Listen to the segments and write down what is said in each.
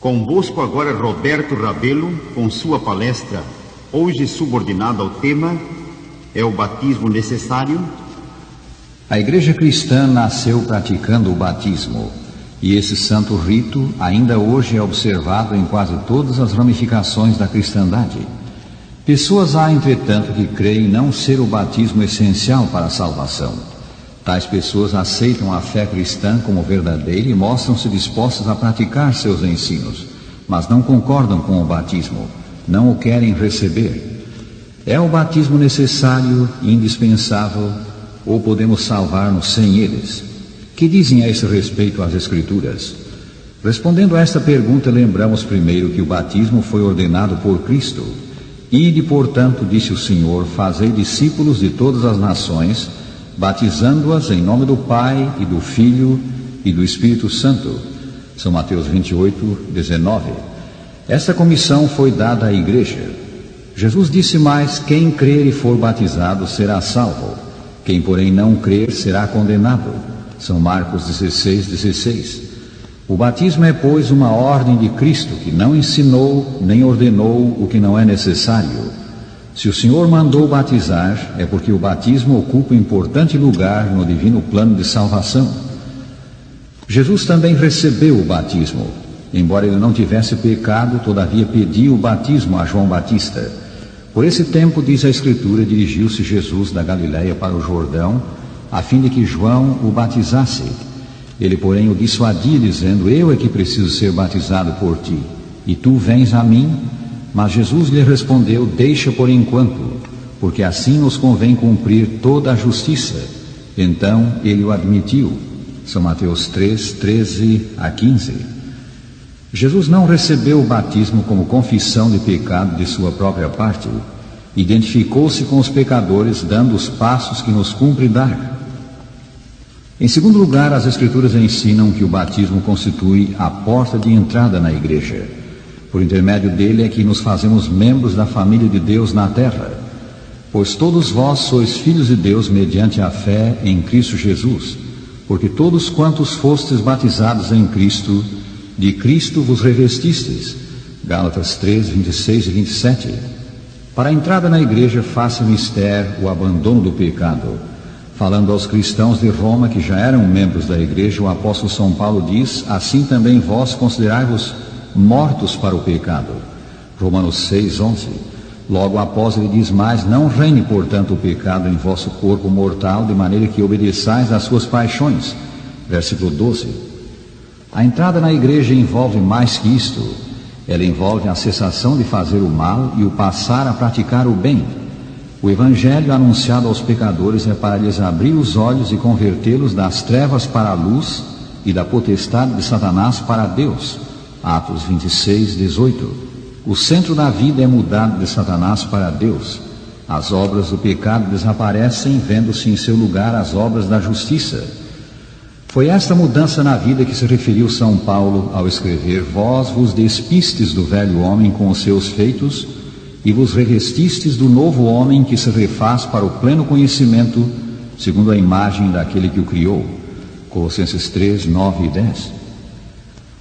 Convosco agora Roberto Rabelo, com sua palestra, hoje subordinada ao tema: é o batismo necessário? A Igreja Cristã nasceu praticando o batismo, e esse santo rito ainda hoje é observado em quase todas as ramificações da cristandade. Pessoas há, entretanto, que creem não ser o batismo essencial para a salvação. Tais pessoas aceitam a fé cristã como verdadeira e mostram-se dispostas a praticar seus ensinos, mas não concordam com o batismo, não o querem receber. É o batismo necessário e indispensável, ou podemos salvar-nos sem eles? Que dizem a esse respeito as Escrituras? Respondendo a esta pergunta, lembramos primeiro que o batismo foi ordenado por Cristo. Ide, portanto, disse o Senhor, fazei discípulos de todas as nações, batizando-as em nome do Pai e do Filho e do Espírito Santo. São Mateus 28, 19. Esta comissão foi dada à igreja. Jesus disse mais: quem crer e for batizado será salvo, quem porém não crer será condenado. São Marcos 16, 16. O batismo é, pois, uma ordem de Cristo, que não ensinou nem ordenou o que não é necessário. Se o Senhor mandou batizar, é porque o batismo ocupa um importante lugar no divino plano de salvação. Jesus também recebeu o batismo. Embora ele não tivesse pecado, todavia pediu o batismo a João Batista. Por esse tempo, diz a Escritura, dirigiu-se Jesus da Galiléia para o Jordão, a fim de que João o batizasse. Ele, porém, o dissuadia, dizendo: eu é que preciso ser batizado por ti, e tu vens a mim? Mas Jesus lhe respondeu: deixa por enquanto, porque assim nos convém cumprir toda a justiça. Então ele o admitiu. São Mateus 3, 13 a 15. Jesus não recebeu o batismo como confissão de pecado de sua própria parte. Identificou-se com os pecadores, dando os passos que nos cumpre dar. Em segundo lugar, as Escrituras ensinam que o batismo constitui a porta de entrada na igreja. Por intermédio dele é que nos fazemos membros da família de Deus na terra. Pois todos vós sois filhos de Deus mediante a fé em Cristo Jesus. Porque todos quantos fostes batizados em Cristo, de Cristo vos revestistes. Gálatas 3, 26 e 27. Para a entrada na igreja faz-se mister o abandono do pecado. Falando aos cristãos de Roma que já eram membros da igreja, o apóstolo São Paulo diz: assim também vós considerai-vos mortos para o pecado. Romanos 6, 11. Logo após ele diz mais: não reine, portanto, o pecado em vosso corpo mortal, de maneira que obedeçais às suas paixões. Versículo 12. A entrada na igreja envolve mais que isto. Ela envolve a cessação de fazer o mal e o passar a praticar o bem. O Evangelho anunciado aos pecadores é para lhes abrir os olhos e convertê-los das trevas para a luz e da potestade de Satanás para Deus. Atos 26, 18. O centro da vida é mudado de Satanás para Deus. As obras do pecado desaparecem, vendo-se em seu lugar as obras da justiça. Foi esta mudança na vida que se referiu São Paulo ao escrever: vós vos despistes do velho homem com os seus feitos e vos revestistes do novo homem que se refaz para o pleno conhecimento, segundo a imagem daquele que o criou. Colossenses 3, 9 e 10.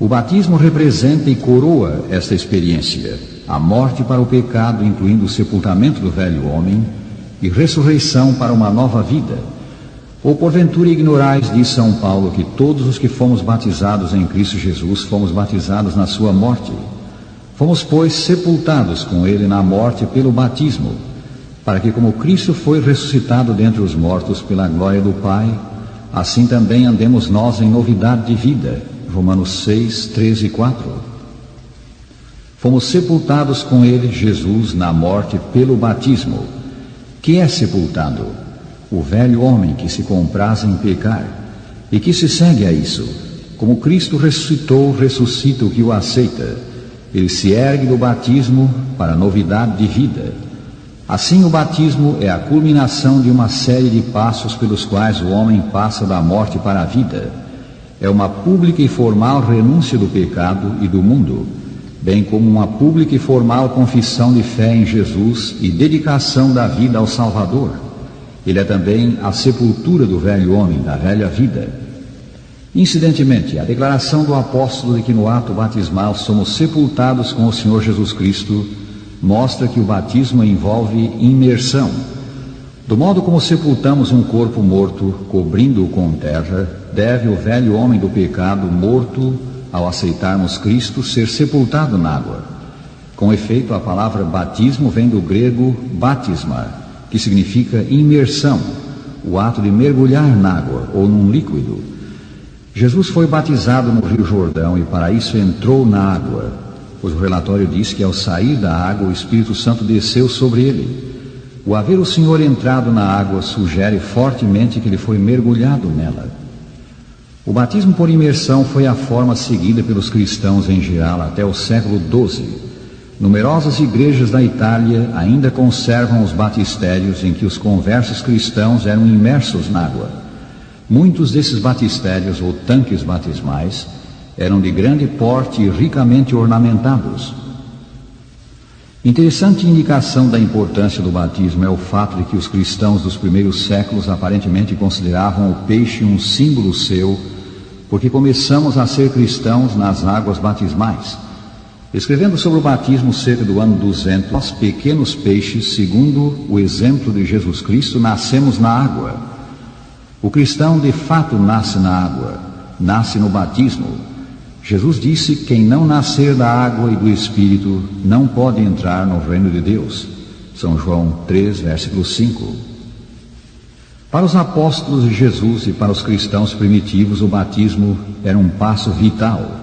O batismo representa e coroa esta experiência: a morte para o pecado, incluindo o sepultamento do velho homem, e ressurreição para uma nova vida. Ou porventura ignorais, diz São Paulo, que todos os que fomos batizados em Cristo Jesus fomos batizados na sua morte? Fomos, pois, sepultados com ele na morte pelo batismo, para que, como Cristo foi ressuscitado dentre os mortos pela glória do Pai, assim também andemos nós em novidade de vida. Romanos 6, 13 e 4. Fomos sepultados com ele, Jesus, na morte pelo batismo. Que é sepultado? O velho homem que se compraz em pecar e que se segue a isso. Como Cristo ressuscitou, ressuscita o que o aceita. Ele se ergue do batismo para a novidade de vida. Assim, o batismo é a culminação de uma série de passos pelos quais o homem passa da morte para a vida. É uma pública e formal renúncia do pecado e do mundo, bem como uma pública e formal confissão de fé em Jesus e dedicação da vida ao Salvador. Ele é também a sepultura do velho homem, da velha vida. Incidentemente, a declaração do apóstolo de que no ato batismal somos sepultados com o Senhor Jesus Cristo mostra que o batismo envolve imersão. Do modo como sepultamos um corpo morto, cobrindo-o com terra, deve o velho homem do pecado morto, ao aceitarmos Cristo, ser sepultado na água. Com efeito, a palavra batismo vem do grego batisma, que significa imersão, o ato de mergulhar na água ou num líquido. Jesus foi batizado no Rio Jordão e para isso entrou na água, pois o relatório diz que ao sair da água o Espírito Santo desceu sobre ele. O haver o Senhor entrado na água sugere fortemente que ele foi mergulhado nela. O batismo por imersão foi a forma seguida pelos cristãos em geral até o século XII. Numerosas igrejas da Itália ainda conservam os batistérios em que os conversos cristãos eram imersos na água. Muitos desses batistérios ou tanques batismais eram de grande porte e ricamente ornamentados. Interessante indicação da importância do batismo é o fato de que os cristãos dos primeiros séculos aparentemente consideravam o peixe um símbolo seu, porque começamos a ser cristãos nas águas batismais. Escrevendo sobre o batismo cerca do ano 200, nós pequenos peixes, segundo o exemplo de Jesus Cristo, nascemos na água. O cristão de fato nasce na água, nasce no batismo. Jesus disse: quem não nascer da água e do Espírito não pode entrar no reino de Deus. São João 3, versículo 5. Para os apóstolos de Jesus e para os cristãos primitivos, o batismo era um passo vital.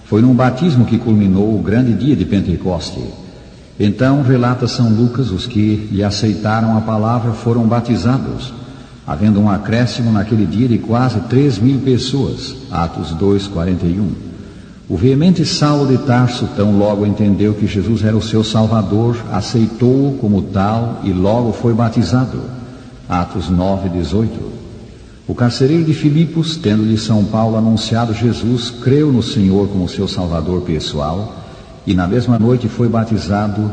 Foi num batismo que culminou o grande dia de Pentecoste. Então, relata São Lucas, os que lhe aceitaram a palavra foram batizados, havendo um acréscimo naquele dia de quase 3.000 pessoas. Atos 2:41. O veemente Saulo de Tarso tão logo entendeu que Jesus era o seu Salvador, aceitou-o como tal e logo foi batizado. Atos 9:18. O carcereiro de Filipos, tendo-lhe São Paulo anunciado Jesus, creu no Senhor como seu Salvador pessoal e na mesma noite foi batizado,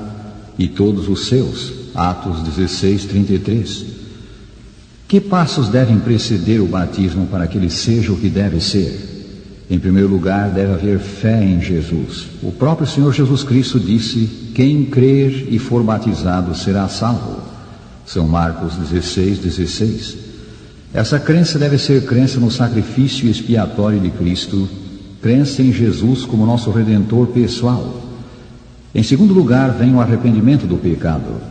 e todos os seus. Atos 16:33. Que passos devem preceder o batismo para que ele seja o que deve ser? Em primeiro lugar, deve haver fé em Jesus. O próprio Senhor Jesus Cristo disse: quem crer e for batizado será salvo. São Marcos 16:16. Essa crença deve ser crença no sacrifício expiatório de Cristo, crença em Jesus como nosso Redentor pessoal. Em segundo lugar, vem o arrependimento do pecado.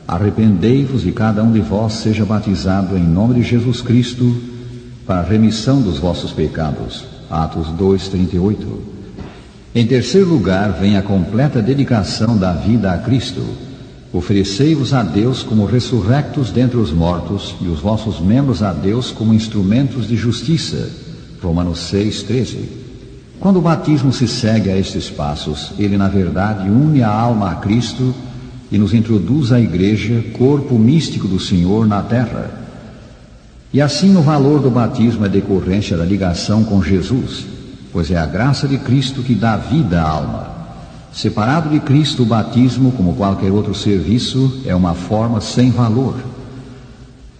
Arrependei-vos e cada um de vós seja batizado em nome de Jesus Cristo para a remissão dos vossos pecados. Atos 2:38. Em terceiro lugar, vem a completa dedicação da vida a Cristo. Oferecei-vos a Deus como ressurrectos dentre os mortos e os vossos membros a Deus como instrumentos de justiça. Romanos 6:13. Quando o batismo se segue a estes passos, ele na verdade une a alma a Cristo e nos introduz à Igreja, corpo místico do Senhor na terra. E assim o valor do batismo é decorrência da ligação com Jesus, pois é a graça de Cristo que dá vida à alma. Separado de Cristo, o batismo, como qualquer outro serviço, é uma forma sem valor.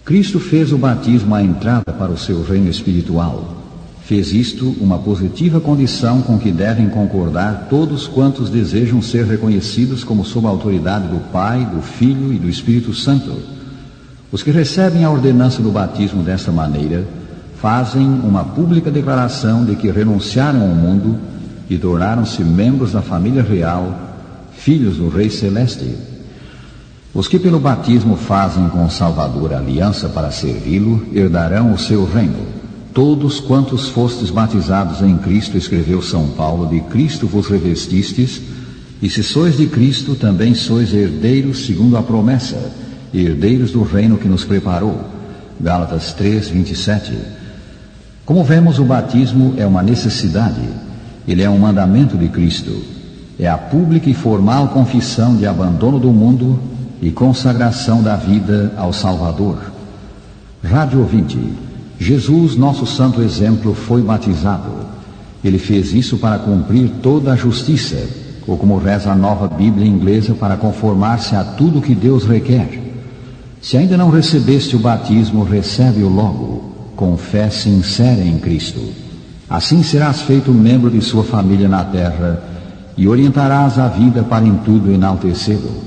Cristo fez o batismo a entrada para o seu reino espiritual. Fez isto uma positiva condição com que devem concordar todos quantos desejam ser reconhecidos como sob a autoridade do Pai, do Filho e do Espírito Santo. Os que recebem a ordenança do batismo desta maneira fazem uma pública declaração de que renunciaram ao mundo e tornaram-se membros da família real, filhos do Rei Celeste. Os que pelo batismo fazem com o Salvador aliança para servi-lo, herdarão o seu reino. Todos quantos fostes batizados em Cristo, escreveu São Paulo, de Cristo vos revestistes, e se sois de Cristo, também sois herdeiros segundo a promessa, herdeiros do reino que nos preparou. Gálatas 3:27. Como vemos, o batismo é uma necessidade. Ele é um mandamento de Cristo. É a pública e formal confissão de abandono do mundo e consagração da vida ao Salvador. Rádio ouvinte, Jesus, nosso santo exemplo, foi batizado. Ele fez isso para cumprir toda a justiça, ou como reza a nova Bíblia inglesa, para conformar-se a tudo que Deus requer. Se ainda não recebeste o batismo, recebe-o logo, com fé sincera em Cristo. Assim serás feito membro de sua família na terra e orientarás a vida para em tudo enaltecê-lo.